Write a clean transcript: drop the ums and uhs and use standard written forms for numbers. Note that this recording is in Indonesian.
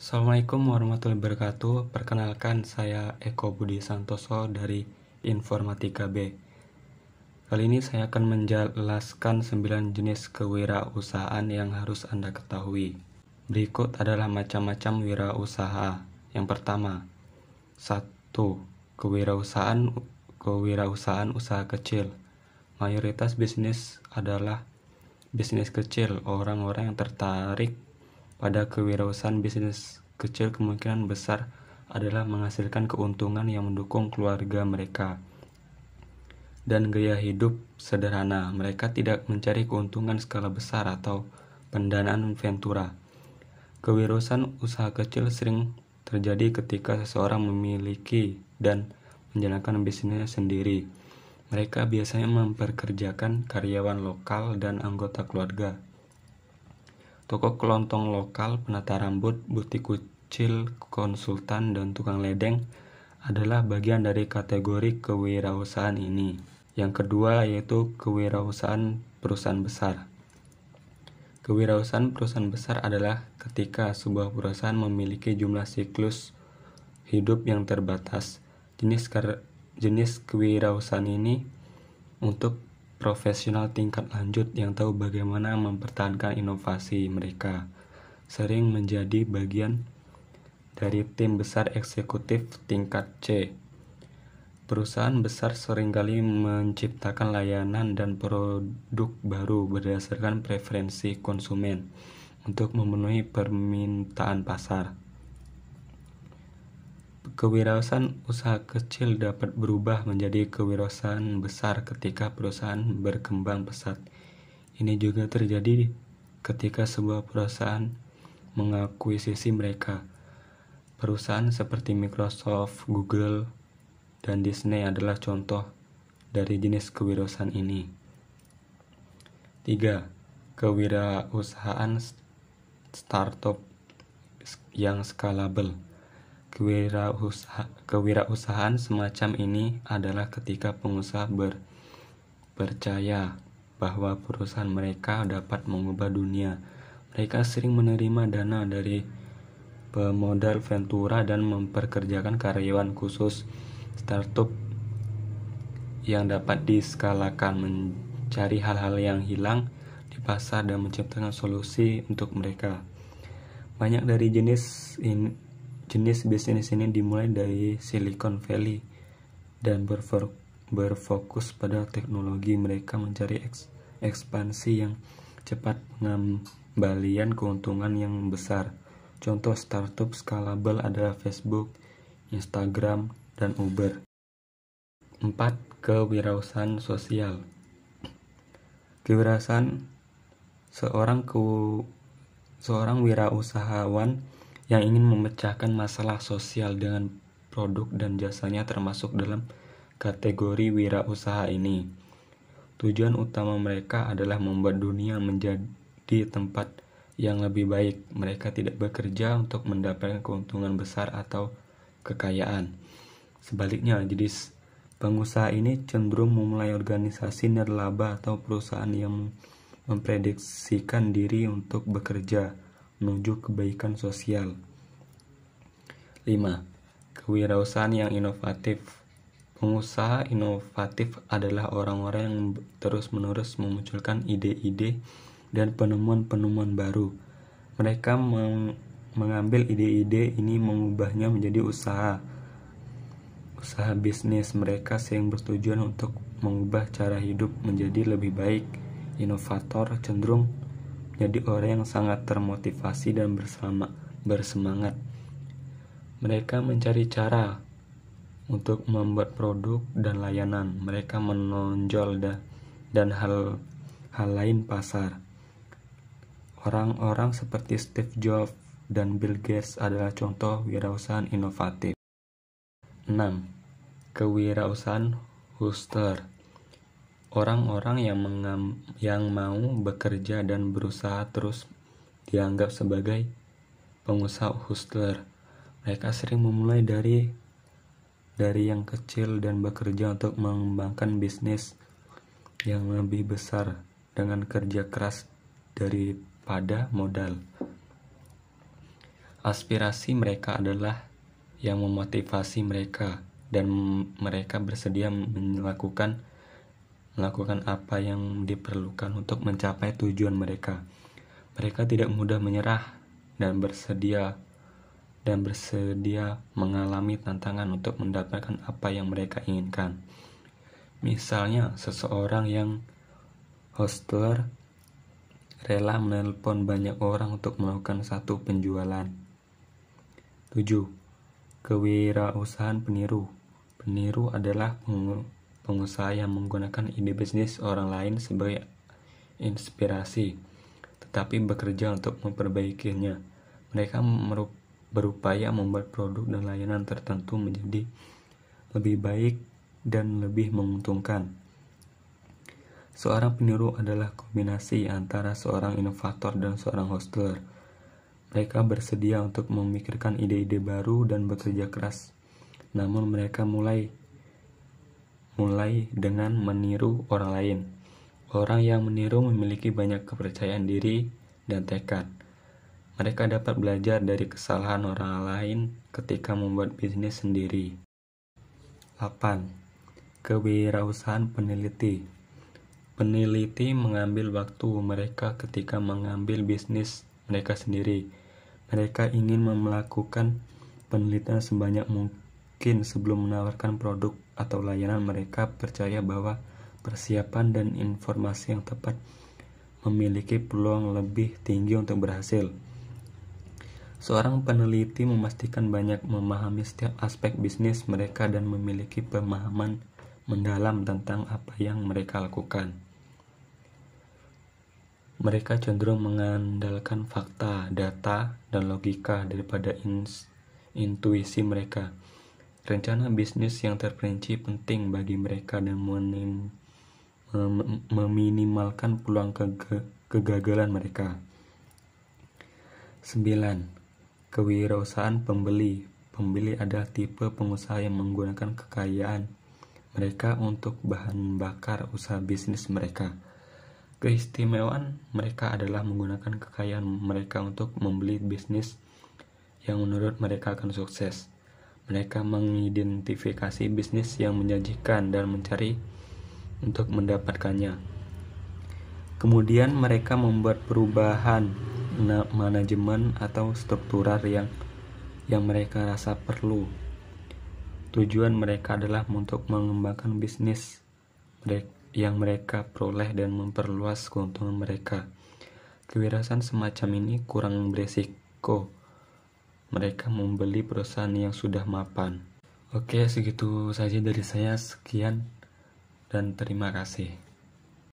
Assalamualaikum warahmatullahi wabarakatuh. Perkenalkan, saya Eko Budi Santoso dari Informatika B. Kali ini saya akan menjelaskan 9 jenis kewirausahaan yang harus Anda ketahui. Berikut adalah macam-macam wirausaha. Yang pertama, 1. Kewirausahaan usaha kecil. Mayoritas bisnis adalah bisnis kecil. Orang-orang yang tertarik pada kewirausahaan bisnis kecil kemungkinan besar adalah menghasilkan keuntungan yang mendukung keluarga mereka dan gaya hidup sederhana. Mereka tidak mencari keuntungan skala besar atau pendanaan ventura. Kewirausahaan usaha kecil sering terjadi ketika seseorang memiliki dan menjalankan bisnisnya sendiri. Mereka biasanya mempekerjakan karyawan lokal dan anggota keluarga. Toko kelontong lokal, penata rambut, butik kecil, konsultan, dan tukang ledeng adalah bagian dari kategori kewirausahaan ini. Yang kedua yaitu kewirausahaan perusahaan besar. Kewirausahaan perusahaan besar adalah ketika sebuah perusahaan memiliki jumlah siklus hidup yang terbatas. Jenis kewirausahaan ini untuk profesional tingkat lanjut yang tahu bagaimana mempertahankan inovasi mereka, sering menjadi bagian dari tim besar eksekutif tingkat C. Perusahaan besar seringkali menciptakan layanan dan produk baru berdasarkan preferensi konsumen untuk memenuhi permintaan pasar. Kewirausahaan usaha kecil dapat berubah menjadi kewirausahaan besar ketika perusahaan berkembang pesat. Ini juga terjadi ketika sebuah perusahaan mengakuisisi mereka. Perusahaan seperti Microsoft, Google, dan Disney adalah contoh dari jenis kewirausahaan ini. 3. Kewirausahaan startup yang scalable. Kewirausahaan semacam ini adalah ketika pengusaha percaya bahwa perusahaan mereka dapat mengubah dunia. Mereka sering menerima dana dari pemodal ventura dan memperkerjakan karyawan khusus. Startup yang dapat diskalakan mencari hal-hal yang hilang di pasar dan menciptakan solusi untuk mereka. Banyak dari jenis bisnis ini dimulai dari Silicon Valley dan berfokus pada teknologi. Mereka mencari ekspansi yang cepat, pengembalian keuntungan yang besar. Contoh startup scalable adalah Facebook, Instagram, dan Uber. 4. Kewirausahaan sosial. Kewirausahaan seorang wirausahawan yang ingin memecahkan masalah sosial dengan produk dan jasanya termasuk dalam kategori wirausaha ini. Tujuan utama mereka adalah membuat dunia menjadi tempat yang lebih baik. Mereka tidak bekerja untuk mendapatkan keuntungan besar atau kekayaan. Sebaliknya, jadi pengusaha ini cenderung memulai organisasi nirlaba atau perusahaan yang memprediksikan diri untuk bekerja menuju kebaikan sosial. 5. Kewirausahaan yang inovatif. Pengusaha inovatif adalah orang-orang yang terus-menerus memunculkan ide-ide dan penemuan-penemuan baru. Mereka mengambil ide-ide ini mengubahnya menjadi usaha bisnis. Mereka sering bertujuan untuk mengubah cara hidup menjadi lebih baik. Inovator cenderung menjadi orang yang sangat termotivasi dan bersemangat. Mereka mencari cara untuk membuat produk dan layanan. Mereka menonjol dan hal lain pasar. Orang-orang seperti Steve Jobs dan Bill Gates adalah contoh wirausahaan inovatif. 6. Kewirausahaan hustler. Orang-orang yang mau bekerja dan berusaha terus dianggap sebagai pengusaha hustler. Mereka sering memulai dari yang kecil dan bekerja untuk mengembangkan bisnis yang lebih besar dengan kerja keras daripada modal. Aspirasi mereka adalah yang memotivasi mereka, dan mereka bersedia melakukan apa yang diperlukan untuk mencapai tujuan mereka. Mereka tidak mudah menyerah dan bersedia mengalami tantangan untuk mendapatkan apa yang mereka inginkan. Misalnya, seseorang yang hostler rela menelpon banyak orang untuk melakukan satu penjualan. 7. Kewirausahaan peniru. Peniru adalah pengusaha yang menggunakan ide bisnis orang lain sebagai inspirasi, tetapi bekerja untuk memperbaikinya. Mereka berupaya membuat produk dan layanan tertentu menjadi lebih baik dan lebih menguntungkan. Seorang peniru adalah kombinasi antara seorang inovator dan seorang hostler. Mereka bersedia untuk memikirkan ide-ide baru dan bekerja keras. Namun mereka mulai dengan meniru orang lain. Orang yang meniru memiliki banyak kepercayaan diri dan tekad. Mereka dapat belajar dari kesalahan orang lain ketika membuat bisnis sendiri. 8. Kewirausahaan peneliti. Peneliti mengambil waktu mereka ketika mengambil bisnis mereka sendiri. Mereka ingin melakukan penelitian sebanyak mungkin sebelum menawarkan produk atau layanan. Mereka percaya bahwa persiapan dan informasi yang tepat memiliki peluang lebih tinggi untuk berhasil. Seorang peneliti memastikan banyak memahami setiap aspek bisnis mereka dan memiliki pemahaman mendalam tentang apa yang mereka lakukan. Mereka cenderung mengandalkan fakta, data, dan logika daripada intuisi mereka. Rencana bisnis yang terperinci penting bagi mereka dan meminimalkan peluang kegagalan mereka. 9. Kewirausahaan pembeli. Pembeli adalah tipe pengusaha yang menggunakan kekayaan mereka untuk bahan bakar usaha bisnis mereka. Keistimewaan mereka adalah menggunakan kekayaan mereka untuk membeli bisnis yang menurut mereka akan sukses. Mereka mengidentifikasi bisnis yang menjanjikan dan mencari untuk mendapatkannya. Kemudian mereka membuat perubahan manajemen atau struktural yang mereka rasa perlu. Tujuan mereka adalah untuk mengembangkan bisnis yang mereka peroleh dan memperluas keuntungan mereka. Kewirausahaan semacam ini kurang berisiko. Mereka membeli perusahaan yang sudah mapan. Oke, segitu saja dari saya. Sekian dan terima kasih.